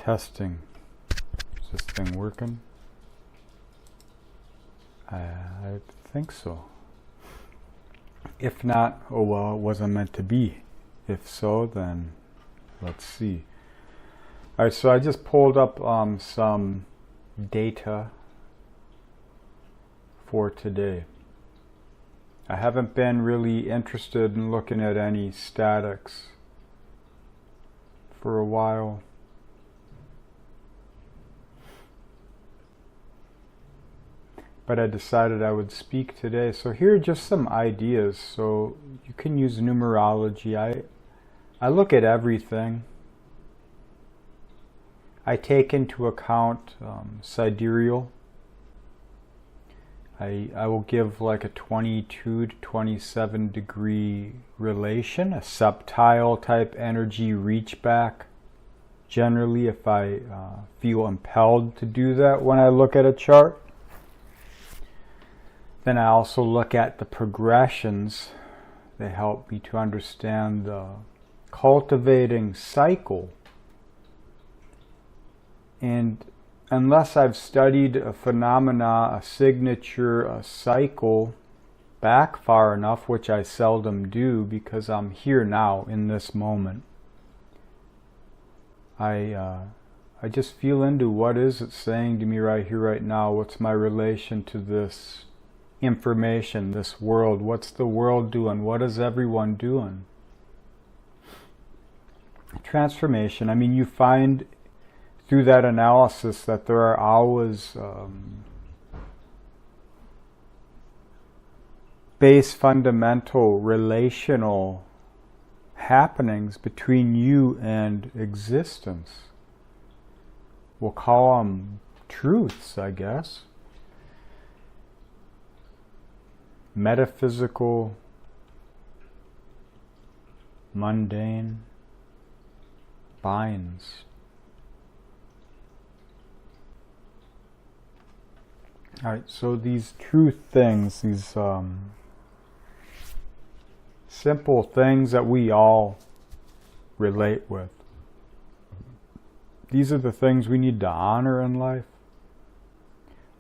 Testing. Is this thing working? I think so. If not, oh well, it wasn't meant to be. If so, then let's see. Alright, so I just pulled up some data for today. I haven't been really interested in looking at any statics for a while. But I decided I would speak today. So here are just some ideas. So you can use numerology. I look at everything. I take into account sidereal. I will give like a 22 to 27 degree relation, a subtile type energy reach back. Generally, if I feel impelled to do that when I look at a chart. Then I also look at the progressions. They help me to understand the cultivating cycle. And unless I've studied a phenomena, a signature, a cycle back far enough, which I seldom do because I'm here now in this moment, I just feel into what is it saying to me right here, right now. What's my relation to this information, this world? What's the world doing? What is everyone doing? Transformation. I mean, you find through that analysis that there are always base fundamental relational happenings between you and existence. We'll call them truths, I guess. Metaphysical, mundane binds. Alright, so these truth things, these simple things that we all relate with, these are the things we need to honor in life.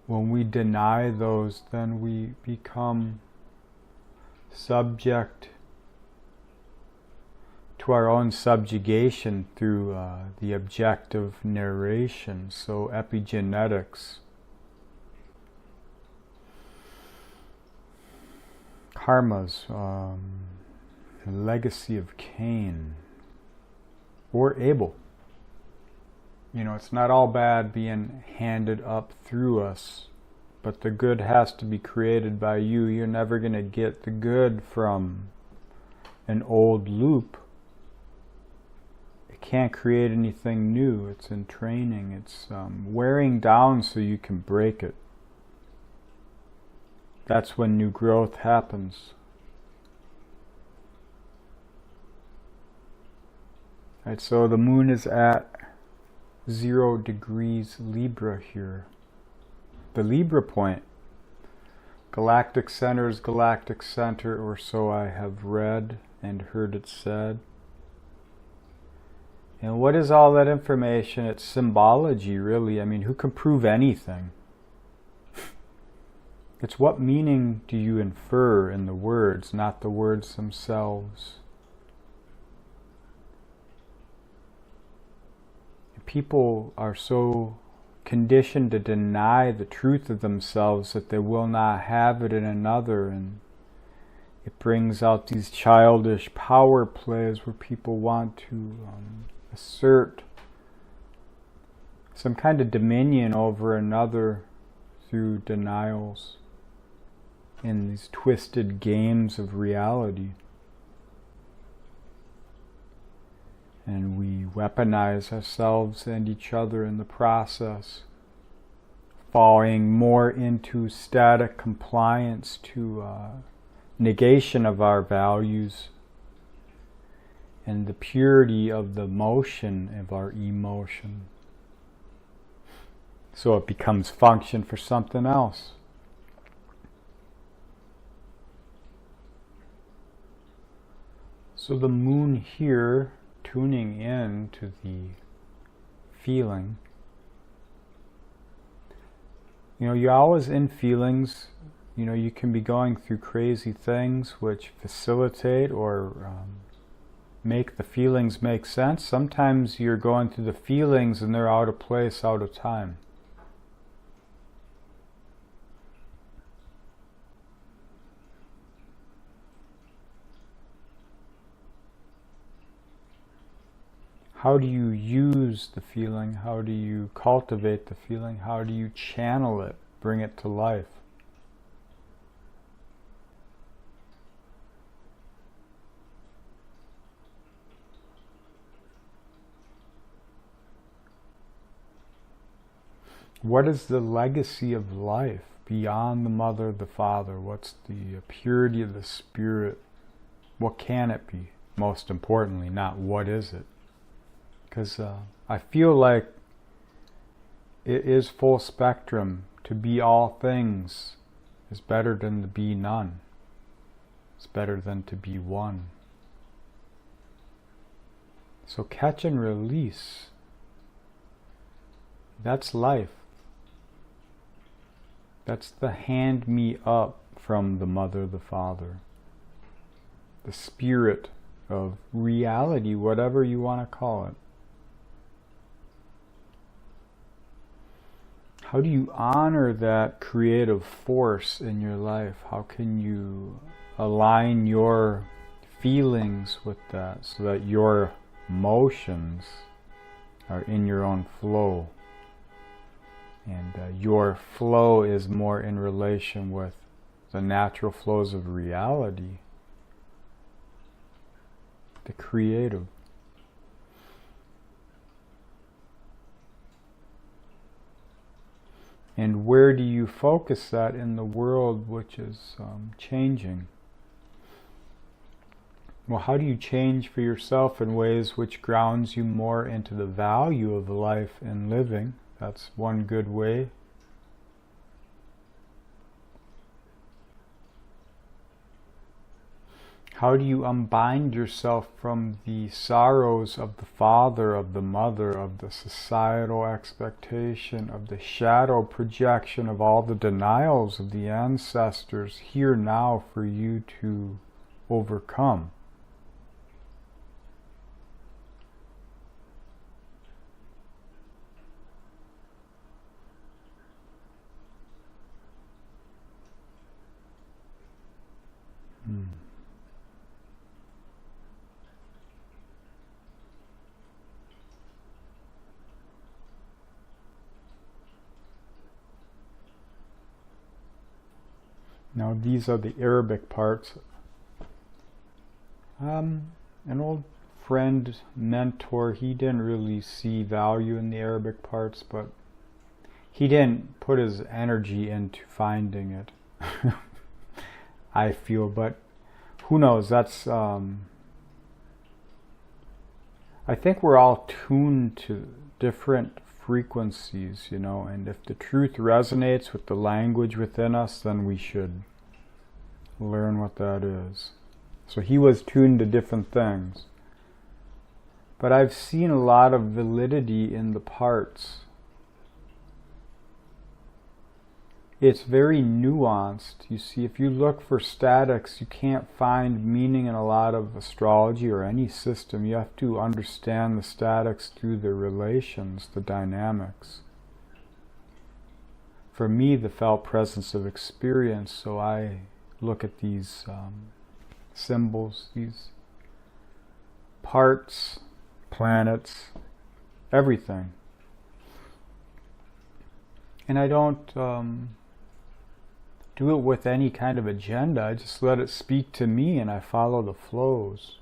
When we deny those, then we become subject to our own subjugation through the objective narration. So epigenetics, karmas, the legacy of Cain or Abel. You know, it's not all bad being handed up through us, but the good has to be created by you. You're never going to get the good from an old loop. It can't create anything new. It's in training. It's wearing down so you can break it. That's when new growth happens. Right, so the moon is at 0 degrees Libra here. The Libra point. Galactic center is galactic center, or so I have read and heard it said. And what is all that information? It's symbology, really. I mean, who can prove anything? It's what meaning do you infer in the words, not the words themselves. People are so conditioned to deny the truth of themselves that they will not have it in another, and it brings out these childish power plays where people want to assert some kind of dominion over another through denials in these twisted games of reality. And we weaponize ourselves and each other in the process, falling more into static compliance to negation of our values and the purity of the motion of our emotion. So it becomes function for something else. So the moon here, tuning in to the feeling. You know, you're always in feelings. You know, you can be going through crazy things which facilitate or make the feelings make sense. Sometimes you're going through the feelings and they're out of place, out of time. How do you use the feeling? How do you cultivate the feeling? How do you channel it, bring it to life? What is the legacy of life beyond the mother, the father? What's the purity of the spirit? What can it be? Most importantly, not what is it? Because I feel like it is full spectrum. To be all things is better than to be none. It's better than to be one. So catch and release. That's life. That's the hand me up from the mother, the father. The spirit of reality, whatever you want to call it. How do you honor that creative force in your life? How can you align your feelings with that so that your emotions are in your own flow? And your flow is more in relation with the natural flows of reality, the creative. And where do you focus that in the world which is changing? Well, how do you change for yourself in ways which grounds you more into the value of life and living? That's one good way. How do you unbind yourself from the sorrows of the father, of the mother, of the societal expectation, of the shadow projection of all the denials of the ancestors here now for you to overcome? Now these are the Arabic parts. An old friend, mentor, he didn't really see value in the Arabic parts, but he didn't put his energy into finding it. I feel, but who knows? That's I think we're all tuned to different frequencies, you know, and if the truth resonates with the language within us, then we should learn what that is. So he was tuned to different things. But I've seen a lot of validity in the parts. It's very nuanced. You see, if you look for statics, you can't find meaning in a lot of astrology or any system. You have to understand the statics through the relations, the dynamics. For me, the felt presence of experience, so I look at these symbols, these parts, planets, everything. And I don't do it with any kind of agenda. I just let it speak to me and I follow the flows.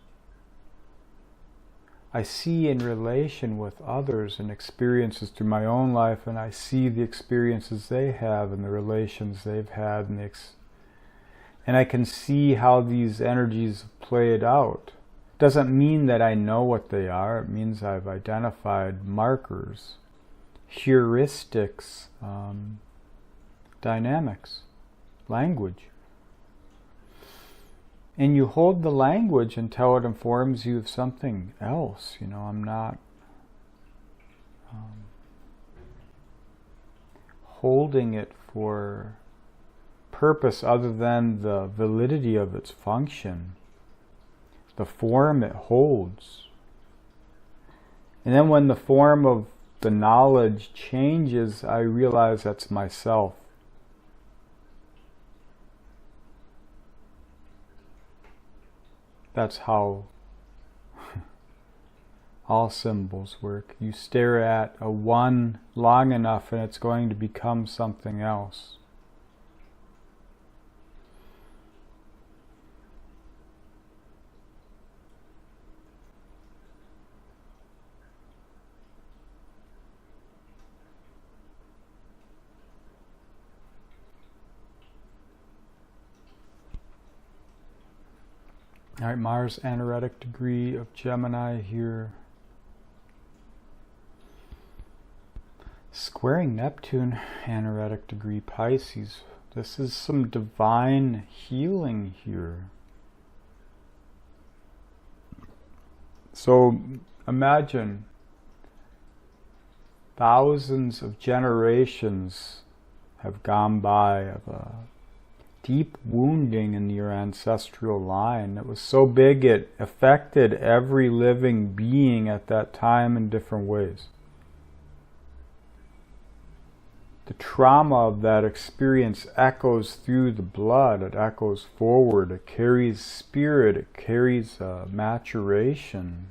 I see in relation with others and experiences through my own life, and I see the experiences they have and the relations they've had, and I can see how these energies play it out. Doesn't mean that I know what they are. It means I've identified markers, heuristics, dynamics, language. And you hold the language until it informs you of something else. You know, holding it for purpose other than the validity of its function, the form it holds. And then when the form of the knowledge changes, I realize that's myself. That's how all symbols work. You stare at a one long enough and it's going to become something else. All right, Mars anaretic degree of Gemini here. Squaring Neptune, anaretic degree Pisces. This is some divine healing here. So imagine thousands of generations have gone by of a deep wounding in your ancestral line that was so big it affected every living being at that time in different ways. The trauma of that experience echoes through the blood, it echoes forward, it carries spirit, it carries maturation.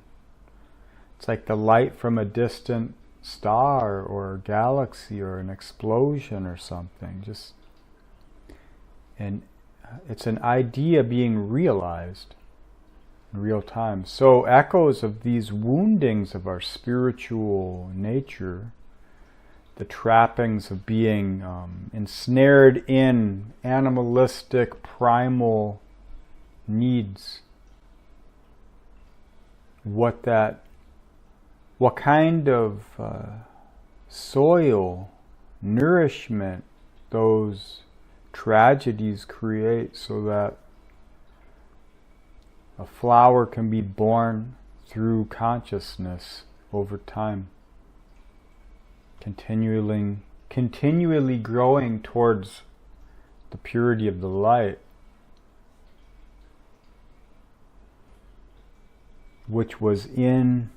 It's like the light from a distant star or galaxy or an explosion or something. And it's an idea being realized in real time. So echoes of these woundings of our spiritual nature, the trappings of being ensnared in animalistic primal needs, what kind of soil, nourishment those tragedies create so that a flower can be born through consciousness over time, continually growing towards the purity of the light, which was in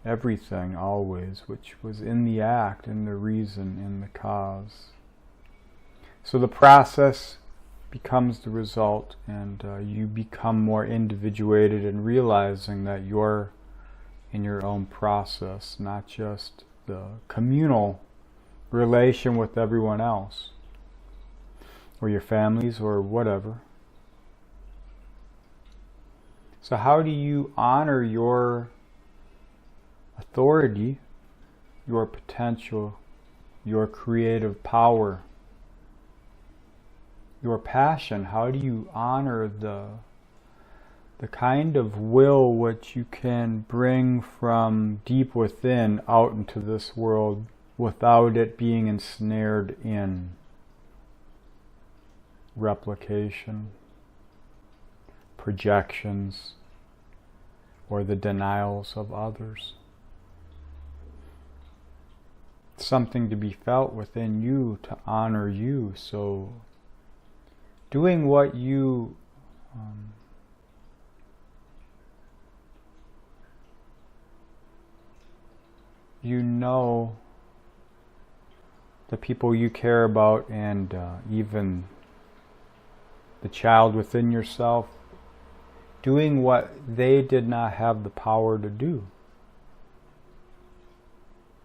everything always, which was in the act, in the reason, in the cause. So the process becomes the result, and you become more individuated in realizing that you're in your own process, not just the communal relation with everyone else, or your families, or whatever. So how do you honor your authority, your potential, your creative power, your passion? How do you honor the kind of will which you can bring from deep within out into this world without it being ensnared in replication, projections, or the denials of others? Something to be felt within you to honor you. So doing what you you know, the people you care about, and even the child within yourself, doing what they did not have the power to do.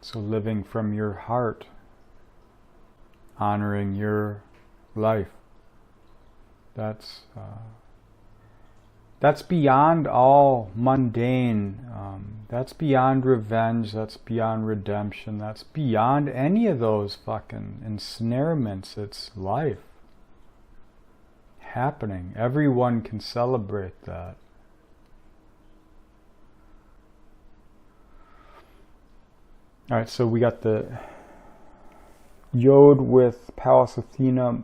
So living from your heart, honoring your life. That's beyond all mundane, that's beyond revenge, that's beyond redemption, that's beyond any of those fucking ensnarements. It's life happening. Everyone can celebrate that. Alright, so we got the Yod with Pallas Athena,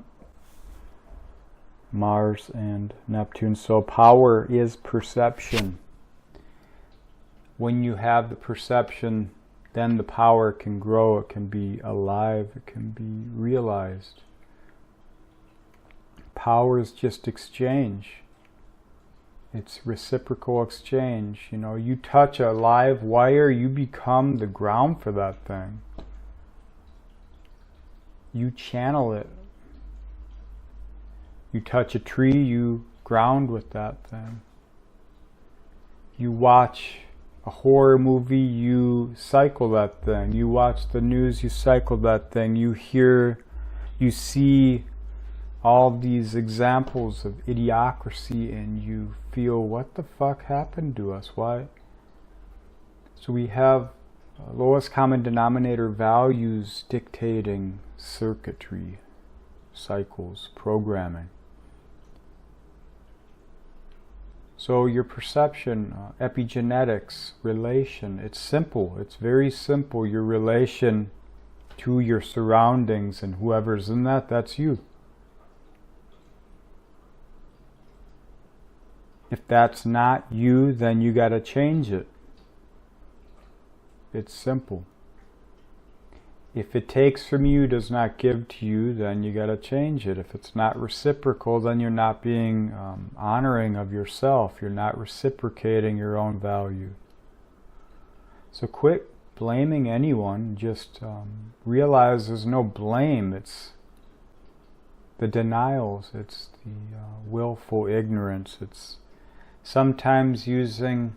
Mars and Neptune. So power is perception. When you have the perception, then the power can grow, it can be alive, it can be realized. Power is just exchange. It's reciprocal exchange. You know, you touch a live wire, you become the ground for that thing. You channel it. You touch a tree, you ground with that thing. You watch a horror movie, you cycle that thing. You watch the news, you cycle that thing. You hear, you see all these examples of idiocracy and you feel, what the fuck happened to us? Why? So we have lowest common denominator values dictating circuitry, cycles, programming. So your perception, epigenetics, relation, it's simple. It's very simple. Your relation to your surroundings and whoever's in that, that's you. If that's not you, then you got to change it. It's simple. If it takes from you, does not give to you, then you got to change it. If it's not reciprocal, then you're not being honoring of yourself. You're not reciprocating your own value. So quit blaming anyone. Just realize there's no blame. It's the denials. It's the willful ignorance. It's sometimes using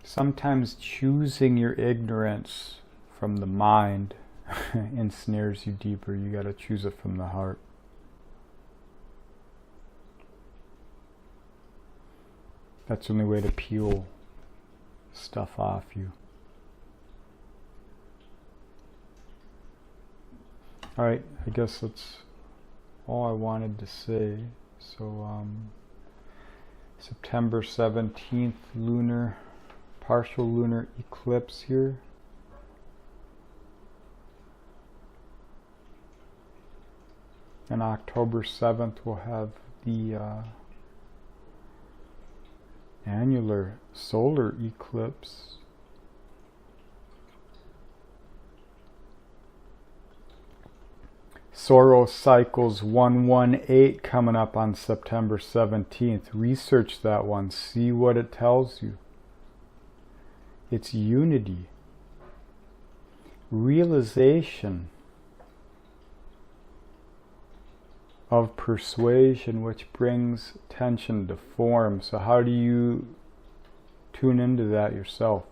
sometimes choosing your ignorance from the mind ensnares you deeper. You got to choose it from the heart. That's the only way to peel stuff off you. Alright, I guess that's all I wanted to say. So, September 17th, partial lunar eclipse here. And October 7th, we'll have the annular solar eclipse. Soros Cycles 118 coming up on September 17th. Research that one. See what it tells you. It's unity. Realization of persuasion, which brings tension to form. So how do you tune into that yourself?